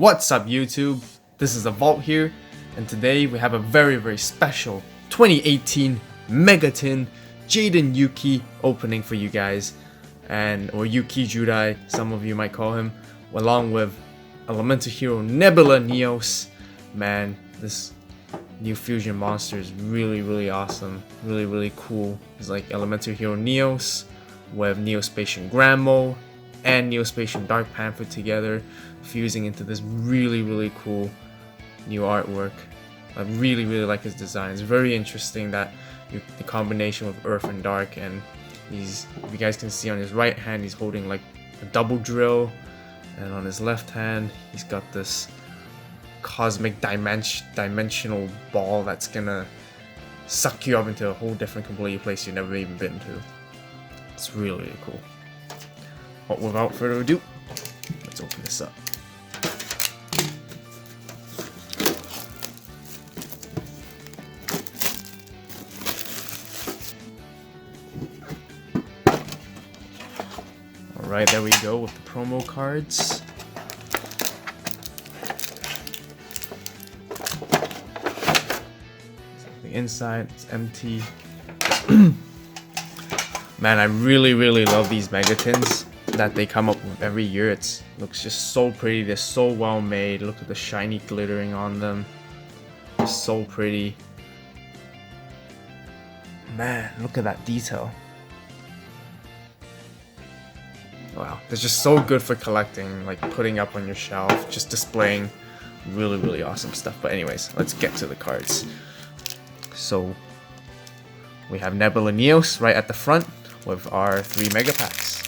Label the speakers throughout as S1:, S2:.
S1: What's up YouTube? This is AVAULT here, and today we have a very special 2018 Megaton Jaden Yuki opening for you guys, or Yuki Judai, some of you might call him, along with Elemental Hero Nebula Neos. Man, this new fusion monster is really awesome, really cool. It's like Elemental Hero Neos with Neospatian Grandmo and Neospatian Dark Panther together, fusing into this really cool new artwork. I really like his design. It's very interesting that the combination with Earth and Dark, and if you guys can see on his right hand, he's holding like a double drill, and on his left hand, he's got this cosmic dimensional ball that's gonna suck you up into a whole different completely place you've never even been to. It's really cool. But without further ado, let's open this up. Alright, there we go with the promo cards. The inside, it's empty. Man, I really love these Megatons that they come up with every year. It looks just so pretty. They're so well made. Look at the shiny glittering on them. They're so pretty. Man, look at that detail. Wow, they're just so good for collecting, like putting up on your shelf, just displaying really awesome stuff. But anyways, let's get to the cards. So we have Nebula Neos right at the front with our 3 mega packs.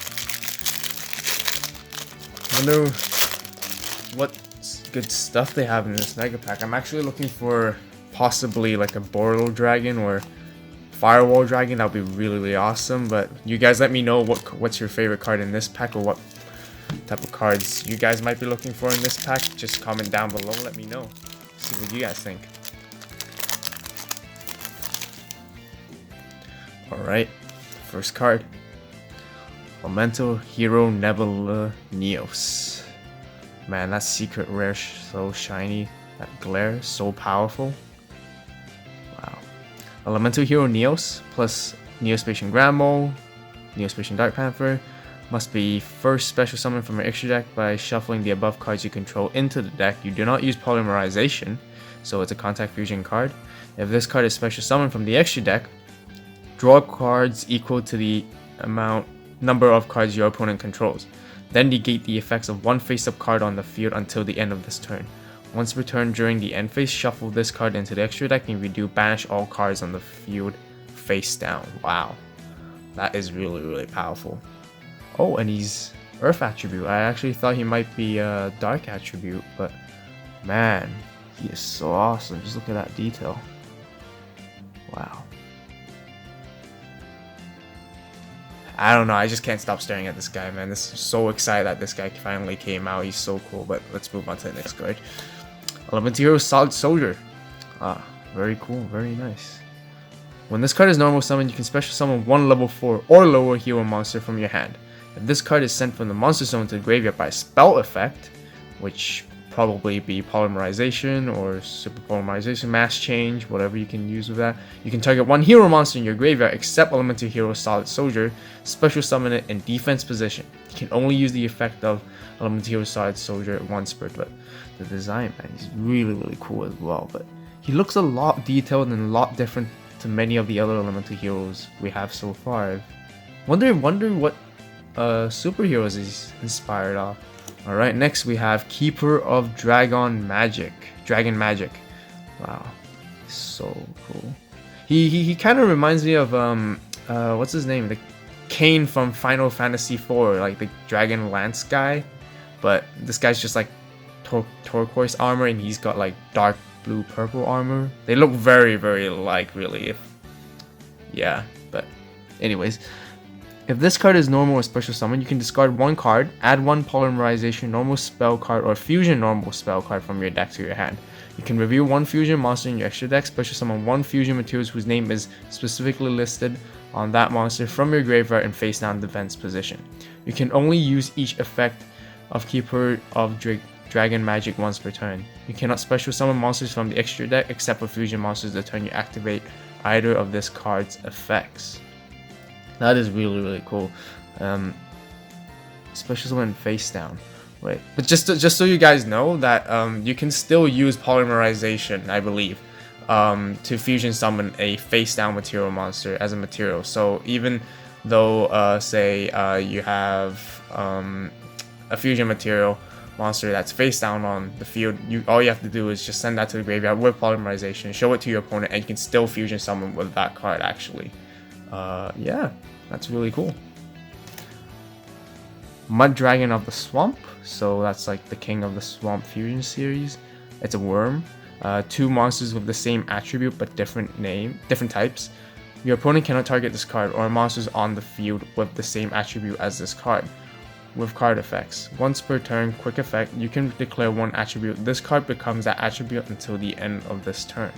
S1: I wonder what good stuff they have in this mega pack. I'm actually looking for possibly like a Boreal Dragon or Firewall Dragon. That would be really awesome. But you guys let me know what's your favorite card in this pack, or what type of cards you guys might be looking for in this pack. Just comment down below, let me know. See what you guys think. Alright, first card. Elemental Hero Nebula Neos. Man, that secret rare so shiny. That glare so powerful. Wow. Elemental Hero Neos plus Neospatian Grandmo, Neospatian Dark Panther must be first special summoned from your extra deck by shuffling the above cards you control into the deck. You do not use Polymerization, so it's a contact fusion card. If this card is special summoned from the extra deck, draw cards equal to the number of cards your opponent controls. Then negate the effects of one face-up card on the field until the end of this turn. Once returned during the end phase, shuffle this card into the extra deck, and if you do, banish all cards on the field face down. Wow, that is really powerful. Oh, and he's Earth attribute. I actually thought he might be a Dark attribute, but man, he is so awesome. Just look at that detail. Wow. I don't know, I just can't stop staring at this guy, man. This is so excited that this guy finally came out. He's so cool. But let's move on to the next card. Elemental Hero Solid Soldier. Very cool, very nice. When this card is normal summon, you can special summon one level 4 or lower hero monster from your hand. If this card is sent from the monster zone to the graveyard by spell effect, which probably be Polymerization or Super Polymerization, Mass Change, whatever you can use with that, you can target one hero monster in your graveyard except Elemental Hero Solid Soldier, special summon it in defense position. You can only use the effect of Elemental Hero Solid Soldier once per turn. But the design, man, he's really cool as well. But he looks a lot detailed and a lot different to many of the other Elemental Heroes we have so far. Wonder what superheroes he's inspired off. Alright, next we have Keeper of Dragon Magic. Wow, so cool. He kind of reminds me of what's his name? The Kane from Final Fantasy IV, like the Dragon Lance guy. But this guy's just like turquoise armor, and he's got like dark blue purple armor. They look very alike, really. Yeah, but anyways. If this card is normal or special summon, you can discard one card, add one Polymerization normal spell card or fusion normal spell card from your deck to your hand. You can reveal one fusion monster in your extra deck, special summon one fusion materials whose name is specifically listed on that monster from your graveyard in face down defense position. You can only use each effect of Keeper of Dragon magic once per turn. You cannot special summon monsters from the extra deck except for fusion monsters the turn you activate either of this card's effects. That is really cool. Special summon face down. Wait, but just so you guys know that you can still use polymerization, I believe, to fusion summon a face down material monster as a material. So even though say you have a fusion material monster that's face down on the field, all you have to do is just send that to the graveyard with polymerization, show it to your opponent, and you can still fusion summon with that card actually. Yeah, that's really cool. MUDRAGON of the Swamp, so that's like the king of the swamp fusion series. It's a worm. 2 monsters with the same attribute but different types. Your opponent cannot target this card or monsters on the field with the same attribute as this card. With card effects, once per turn, quick effect, you can declare 1 attribute. This card becomes that attribute until the end of this turn.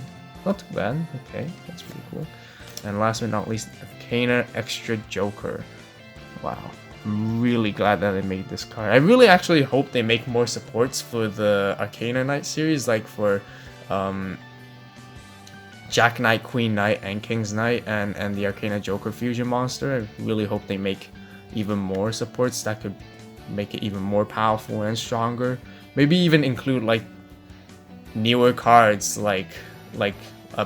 S1: Not too bad. Okay, that's really cool. And last but not least, ADANA Extra Joker. Wow. I'm really glad that they made this card. I really actually hope they make more supports for the Arcana Knight series, like for Jack Knight, Queen Knight, and King's Knight, and the Arcana Joker fusion monster. I really hope they make even more supports that could make it even more powerful and stronger. Maybe even include like newer cards, like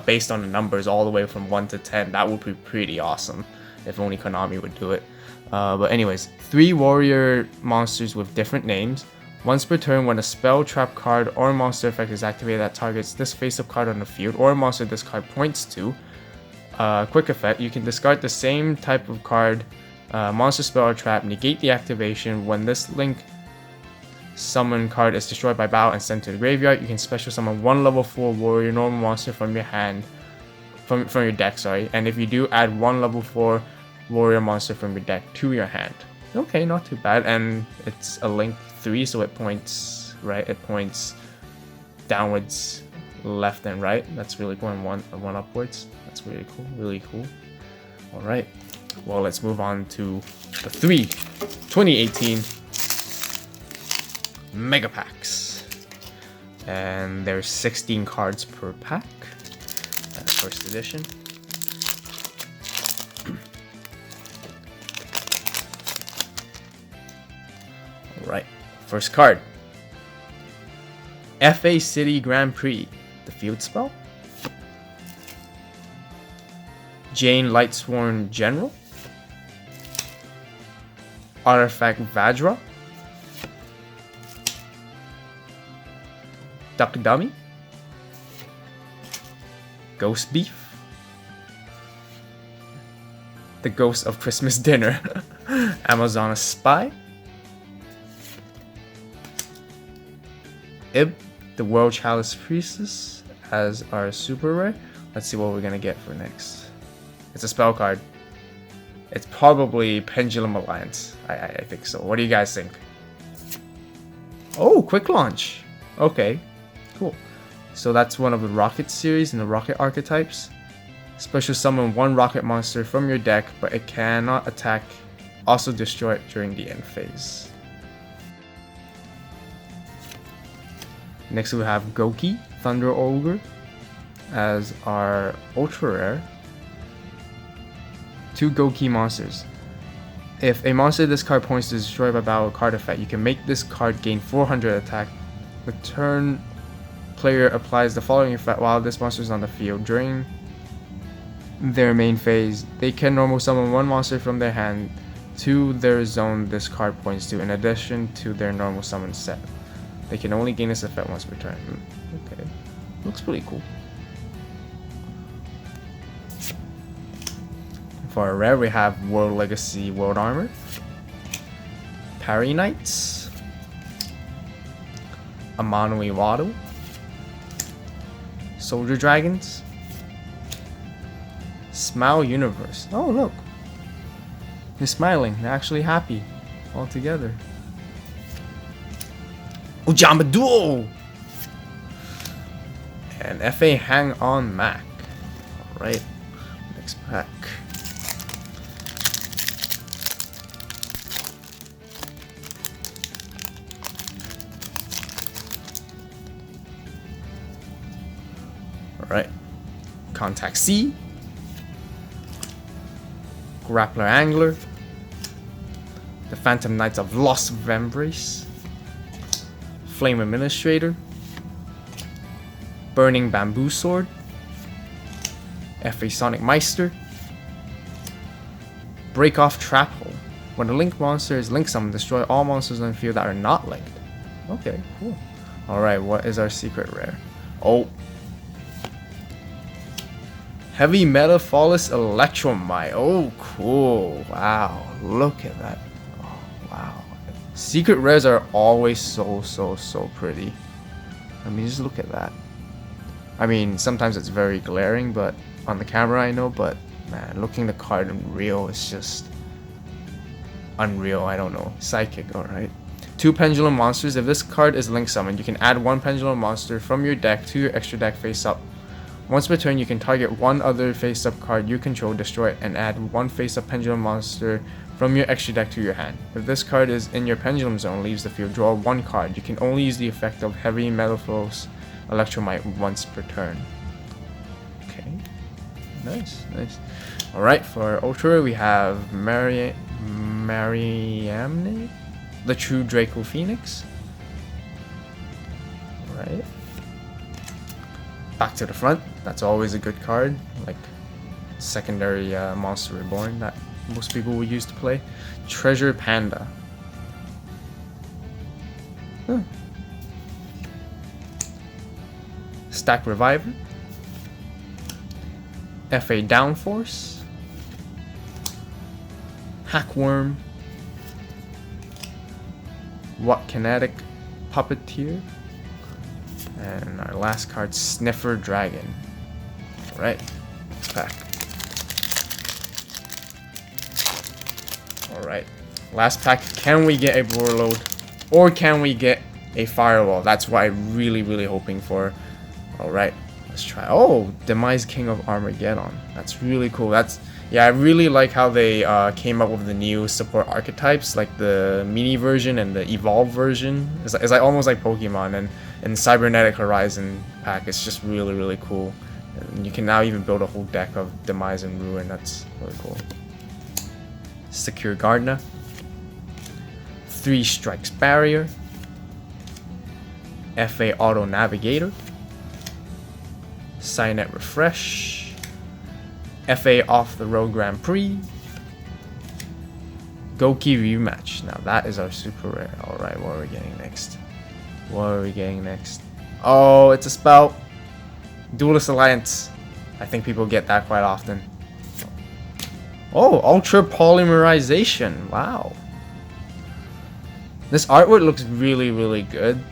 S1: based on the numbers all the way from 1 to 10. That would be pretty awesome if only Konami would do it. But anyways, 3 warrior monsters with different names. Once per turn, when a spell, trap card, or monster effect is activated that targets this face-up card on the field, or a monster this card points to, quick effect, you can discard the same type of card, monster, spell, or trap, negate the activation. When this link summon card is destroyed by battle and sent to the graveyard, you can special summon 1 level 4 warrior normal monster from your hand, from your deck, sorry. And if you do, add 1 level 4 warrior monster from your deck to your hand. Okay, not too bad. And it's a link 3, so it points right. It points downwards, left, and right. That's really cool. And one upwards. That's really cool. Really cool. All right. Well, let's move on to the 2018 Mega Packs. And there's 16 cards per pack. First edition. Alright, first card. FA City Grand Prix, the field spell. Jane Lightsworn General. Artifact Vajra. Duck Dummy. Ghost Beef. The Ghost of Christmas Dinner. Amazona Spy. Ib, the World Chalice Priestess, as our super rare. Let's see what we're gonna get for next. It's a spell card. It's probably Pendulum Alliance. I think so. What do you guys think? Oh, quick launch. Okay, cool. So that's one of the Rocket series and the Rocket archetypes. Special summon 1 Rocket monster from your deck, but it cannot attack. Also destroy it during the end phase. Next we have Goki, Thunder Ogre, as our ultra rare. 2 Goki monsters. If a monster this card points to destroy by battle card effect, you can make this card gain 400 attack. The turn player applies the following effect while this monster is on the field. During their main phase, they can normal summon 1 monster from their hand to their zone this card points to, in addition to their normal summon set. They can only gain this effect once per turn. Okay, looks pretty cool. For a rare, we have World Legacy World Armor, Parry Knights, Amano Iwado, Soldier Dragons, Smile Universe. Oh look, they're smiling. They're actually happy all together. Ujamba Duo! And FA Hang On Mac. Alright, next pack. Alright. Contact C. Grappler Angler. The Phantom Knights of Lost Embrace. Flame Administrator. Burning Bamboo Sword. FA Sonic Meister. Break Off Trap Hole. When a linked monster is link summoned, destroy all monsters on the field that are not linked. Okay, cool. Alright, what is our secret rare? Oh. Heavy Metaphorus Electromite. Oh, cool. Wow. Look at that. Oh, wow. Secret rares are always so pretty. I mean, just look at that. I mean, sometimes it's very glaring, but on the camera I know, but man, looking the card in real is just unreal. I don't know. Psychic, alright. 2 Pendulum Monsters. If this card is link summoned, you can add 1 Pendulum Monster from your deck to your extra deck face up. Once per turn, you can target 1 other face up card you control, destroy it, and add 1 face up Pendulum Monster from your extra deck to your hand. If this card is in your Pendulum Zone, leaves the field, draw 1 card. You can only use the effect of Heavy Metaphorus Electromite once per turn. Okay. Nice. Alright, for Ultra, we have Mariamne, the True Draco Phoenix. Alright. Back to the front. That's always a good card. Like secondary Monster Reborn that most people will use to play. Treasure Panda. Stack Reviver. FA Downforce. Hackworm. What Kinetic Puppeteer. And our last card, Sniffer Dragon. Alright, back. Alright, last pack. Can we get a Warlord? Or can we get a Firewall? That's what I'm really hoping for. Alright, let's try. Oh, Demise King of Armageddon. That's really cool. Yeah, I really like how they came up with the new support archetypes, like the mini version and the evolved version. It's like almost like Pokemon, and in Cybernetic Horizon pack, it's just really cool. And you can now even build a whole deck of Demise and Ruin. That's really cool. Secure Gardener. 3 Strikes Barrier. FA Auto Navigator. Cynet Refresh. FA Off the Road Grand Prix. Goki Rematch. Now that is our super rare. Alright, what are we getting next? Oh, it's a spell. Duelist Alliance. I think people get that quite often. Oh, Ultra Polymerization. Wow. This artwork looks really good.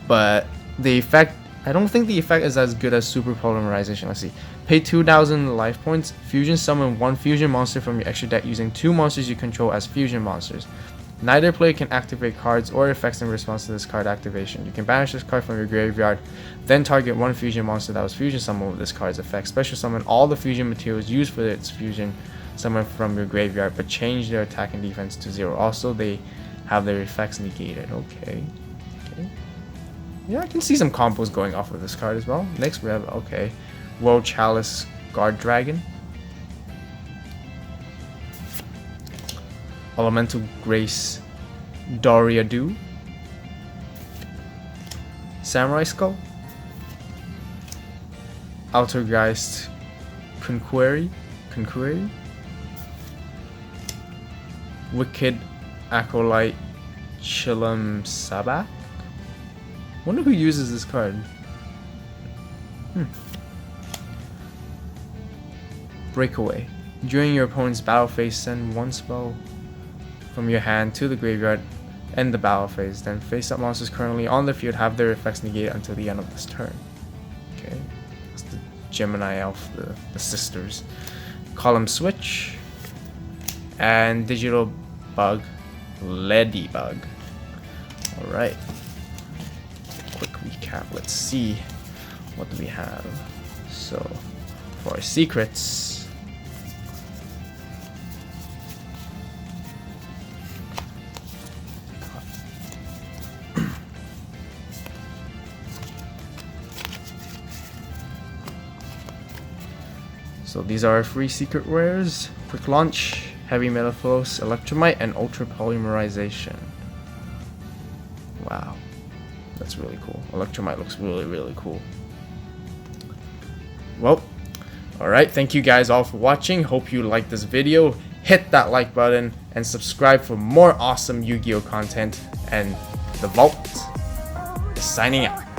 S1: But the effect, I don't think the effect is as good as Super Polymerization. Let's see. Pay 2,000 life points. Fusion summon 1 fusion monster from your extra deck using 2 monsters you control as fusion monsters. Neither player can activate cards or effects in response to this card activation. You can banish this card from your graveyard, then target 1 fusion monster that was fusion summoned with this card's effect. Special summon all the fusion materials used for its fusion summon from your graveyard, but change their attack and defense to 0. Also, they have their effects negated. Okay. Yeah, I can see some combos going off with this card as well. Next we have, okay, World Chalice Guard Dragon. Elemental Grace Doriadu. Samurai Skull. Altergeist Conqueri. Wicked Acolyte Chilam Sabak. Wonder who uses this card. Breakaway. During your opponent's battle phase, send 1 spell from your hand to the graveyard, end the battle phase. Then face up monsters currently on the field have their effects negated until the end of this turn. Okay. That's the Gemini Elf, the sisters. Column Switch. And Digital Bug. Ladybug. Alright. Quick recap. Let's see. What do we have? So, for our secrets. So these are our free secret rares. Quick launch, heavy metaphos, electromite, and ultra polymerization. Wow, that's really cool. Electromite looks really cool. Well, alright, thank you guys all for watching. Hope you liked this video. Hit that like button and subscribe for more awesome Yu-Gi-Oh content. And the Vault is signing out.